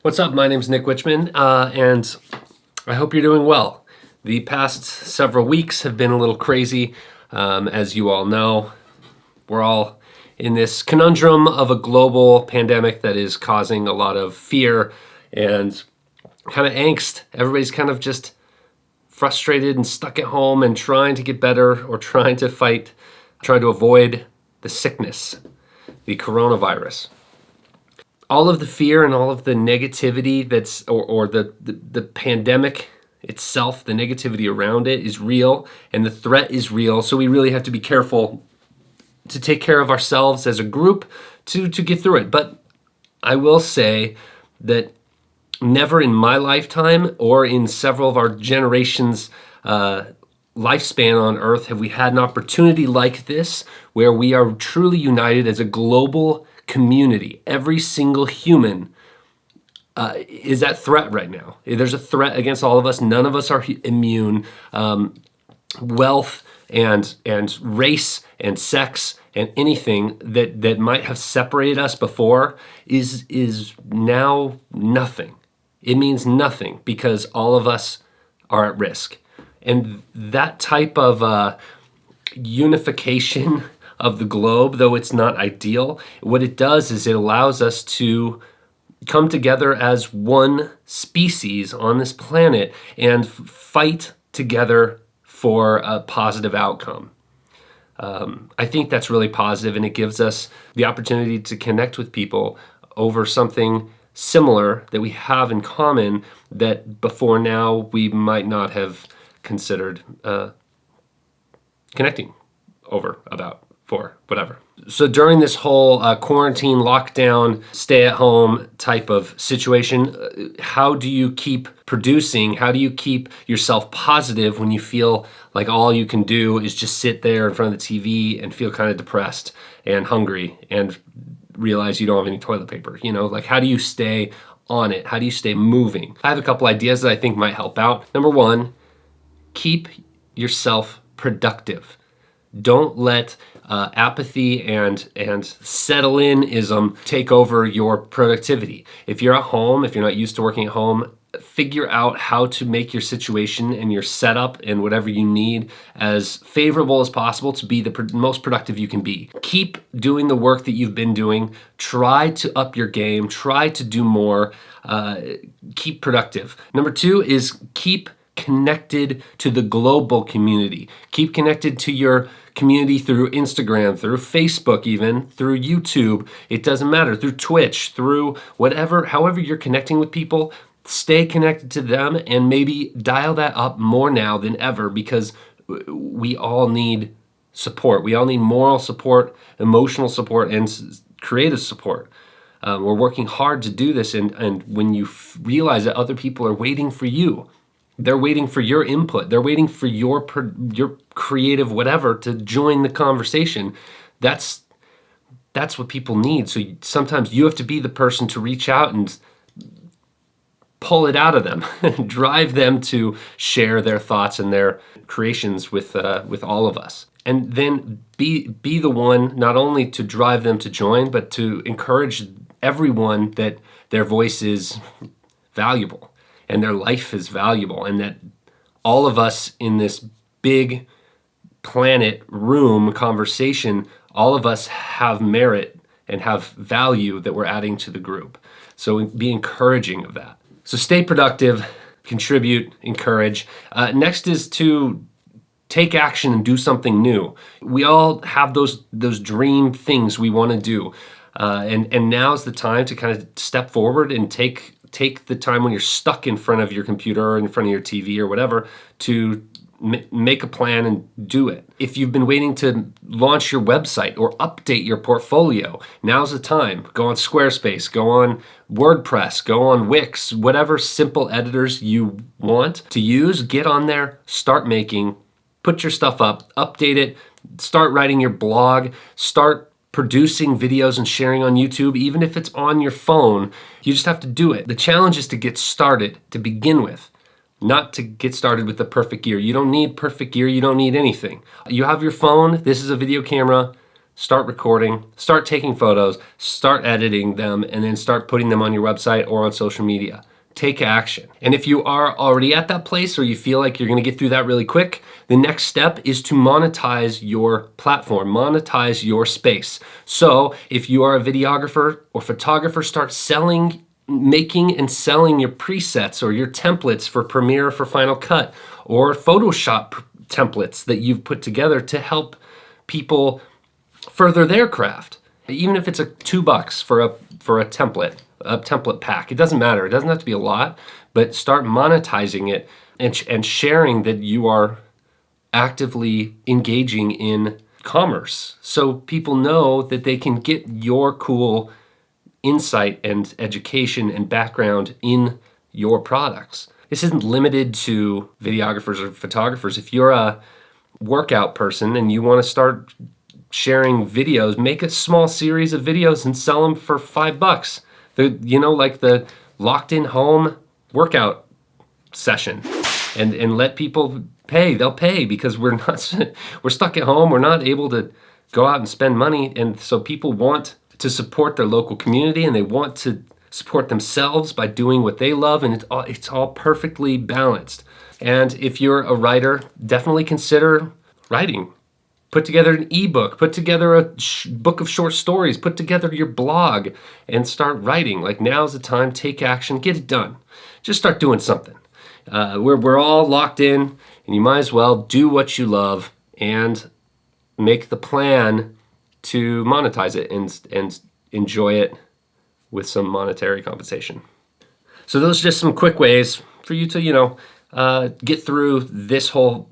What's up? My name's Nick Wichman, and I hope you're doing well. The past several weeks have been a little crazy. As you all know, we're all in this conundrum of a global pandemic that is causing a lot of fear and kind of angst. Everybody's kind of just frustrated and stuck at home and trying to get better or trying to avoid the sickness, the coronavirus. All of the fear and all of the negativity or the pandemic itself, the negativity around it is real and the threat is real. So we really have to be careful to take care of ourselves as a group to get through it. But I will say that never in my lifetime or in several of our generations' lifespan on Earth have we had an opportunity like this where we are truly united as a global community. Every single human is at threat right now. There's a threat against all of us. None of us are immune. Wealth and race and sex and anything that might have separated us before is now nothing. It means nothing because all of us are at risk. And that type of unification of the globe, though it's not ideal, what it does is it allows us to come together as one species on this planet and fight together for a positive outcome. I think that's really positive, and it gives us the opportunity to connect with people over something similar that we have in common that before now we might not have considered connecting over, about, for, whatever. So during this whole quarantine, lockdown, stay-at-home type of situation, how do you keep producing? How do you keep yourself positive when you feel like all you can do is just sit there in front of the TV and feel kind of depressed and hungry and realize you don't have any toilet paper? You know, like how do you stay on it? How do you stay moving? I have a couple ideas that I think might help out. Number one, keep yourself productive. Don't let apathy and settle-in-ism take over your productivity. If you're at home, if you're not used to working at home, figure out how to make your situation and your setup and whatever you need as favorable as possible to be the most productive you can be. Keep doing the work that you've been doing. Try to up your game. Try to do more. Keep productive. Number two is keep connected to the global community. Keep connected to your community through Instagram, through Facebook even, through YouTube. It doesn't matter, through Twitch, through whatever, however you're connecting with people, stay connected to them and maybe dial that up more now than ever because we all need support. We all need moral support, emotional support, and creative support. We're working hard to do this, and when you realize that other people are waiting for you, they're waiting for your input. They're waiting for your creative whatever to join the conversation. That's what people need. So sometimes you have to be the person to reach out and pull it out of them, drive them to share their thoughts and their creations with all of us. And then be the one not only to drive them to join, but to encourage everyone that their voice is valuable and their life is valuable, and that all of us in this big planet room conversation, all of us have merit and have value that we're adding to the group. So be encouraging of that. So stay productive, contribute, encourage. Next is to take action and do something new. We all have those dream things we want to do. And now's the time to kind of step forward and take the time when you're stuck in front of your computer or in front of your TV or whatever to make a plan and do it. If you've been waiting to launch your website or update your portfolio, now's the time. Go on Squarespace, go on WordPress, go on Wix, whatever simple editors you want to use, get on there, start making, put your stuff up, update it, start writing your blog, start producing videos and sharing on YouTube, even if it's on your phone. You just have to do it. The challenge is to get started to begin with, not to get started with the perfect gear. You don't need perfect gear. You don't need anything. You have your phone. This is a video camera. start recording, start taking photos, start editing them, and then start putting them on your website or on social media. Take action. And if you are already at that place or you feel like you're going to get through that really quick, the next step is to monetize your platform, monetize your space. So if you are a videographer or photographer, start making and selling your presets or your templates for Premiere, for Final Cut, or Photoshop templates that you've put together to help people further their craft. Even if it's $2 for a template pack, it doesn't matter. It doesn't have to be a lot, but start monetizing it and sharing that you are actively engaging in commerce, so people know that they can get your cool insight and education and background in your products. This isn't limited to videographers or photographers. If you're a workout person and you want to start sharing videos, make a small series of videos and sell them for $5. Like the locked in home workout session, and let people pay. They'll pay because we're stuck at home. We're not able to go out and spend money. And so people want to support their local community and they want to support themselves by doing what they love. And it's all perfectly balanced. And if you're a writer, definitely consider writing. Put together an ebook, put together a book of short stories, put together your blog and start writing. Like, now's the time, take action, get it done. Just start doing something. We're all locked in, and you might as well do what you love and make the plan to monetize it and enjoy it with some monetary compensation. So those are just some quick ways for you to, get through this whole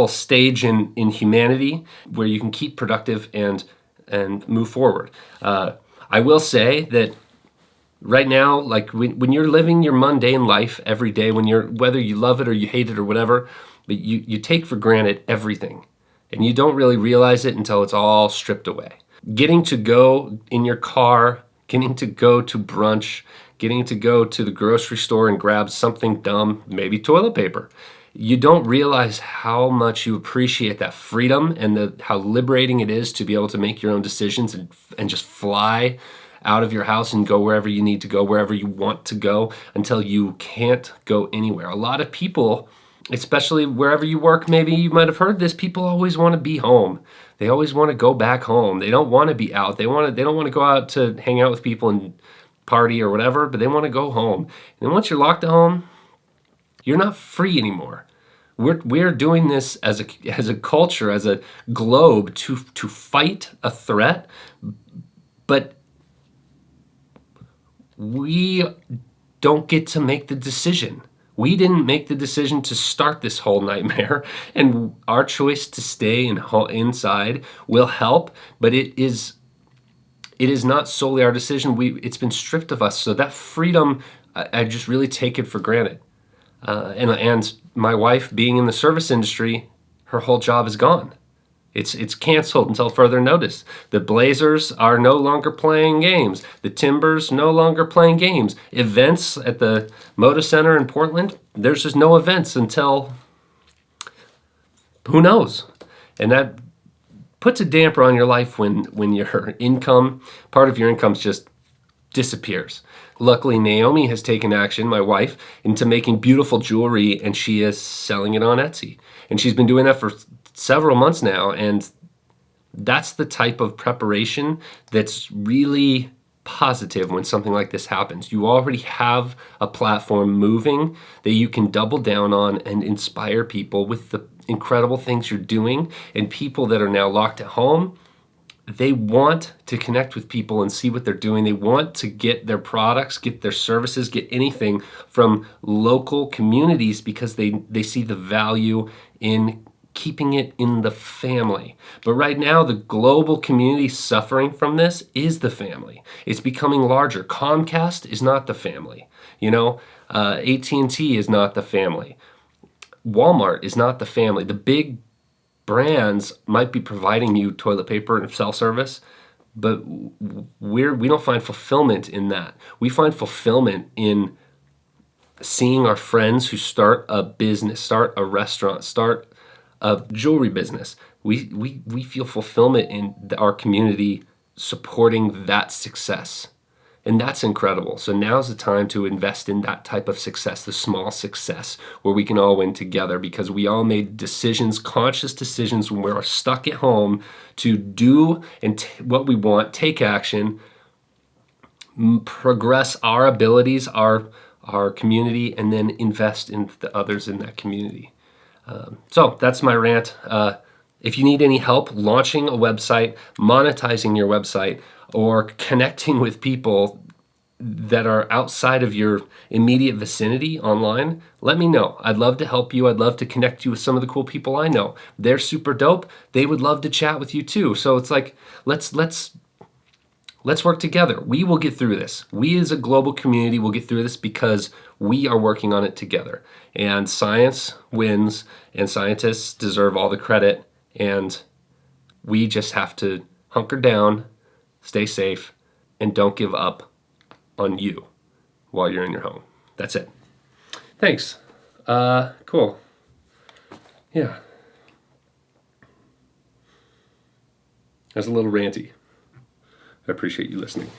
stage in humanity where you can keep productive and move forward. I will say that right now, like when you're living your mundane life every day, whether you love it or you hate it or whatever, but you take for granted everything and you don't really realize it until it's all stripped away. Getting to go in your car, getting to go to brunch, getting to go to the grocery store and grab something dumb, maybe toilet paper. You don't realize how much you appreciate that freedom and how liberating it is to be able to make your own decisions and just fly out of your house and go wherever you need to go, wherever you want to go, until you can't go anywhere. A lot of people, especially wherever you work, maybe you might have heard this, people always want to be home. They always want to go back home. They don't want to be out. They don't want to go out to hang out with people and party or whatever, but they want to go home. And once you're locked at home, you're not free anymore. We're doing this as a culture, as a globe, to fight a threat, but we don't get to make the decision. We didn't make the decision to start this whole nightmare, and our choice to stay inside will help, but it is not solely our decision. It's been stripped of us, so that freedom, I just really take it for granted. And my wife, being in the service industry, her whole job is gone. It's canceled until further notice. The Blazers are no longer playing games. The Timbers no longer playing games. Events at the Moda Center in Portland, there's just no events until who knows. And that puts a damper on your life when your income, part of your income just disappears. Luckily, Naomi has taken action, my wife, into making beautiful jewelry, and she is selling it on Etsy. And she's been doing that for several months now, and that's the type of preparation that's really positive when something like this happens. You already have a platform moving that you can double down on and inspire people with the incredible things you're doing. And people that are now locked at home, they want to connect with people and see what they're doing. They want to get their products, get their services, get anything from local communities because they see the value in keeping it in the family. But right now, the global community suffering from this is the family. It's becoming larger. Comcast is not the family. AT&T is not the family. Walmart is not the family. The big brands might be providing you toilet paper and cell service, but we don't find fulfillment in that. We find fulfillment in seeing our friends who start a business, start a restaurant, start a jewelry business. we feel fulfillment in our community supporting that success. And that's incredible. So now's the time to invest in that type of success, the small success, where we can all win together, because we all made decisions, conscious decisions when we're stuck at home to do what we want, take action, progress our abilities, our community, and then invest in the others in that community. So that's my rant. If you need any help launching a website, monetizing your website, or connecting with people that are outside of your immediate vicinity online, let me know. I'd love to help you. I'd love to connect you with some of the cool people I know. They're super dope. They would love to chat with you too. So it's like, let's work together. We will get through this. We as a global community will get through this because we are working on it together. And science wins, and scientists deserve all the credit. And we just have to hunker down, stay safe, and don't give up on you while you're in your home. That's it. Thanks. Cool. Yeah. That's a little ranty. I appreciate you listening.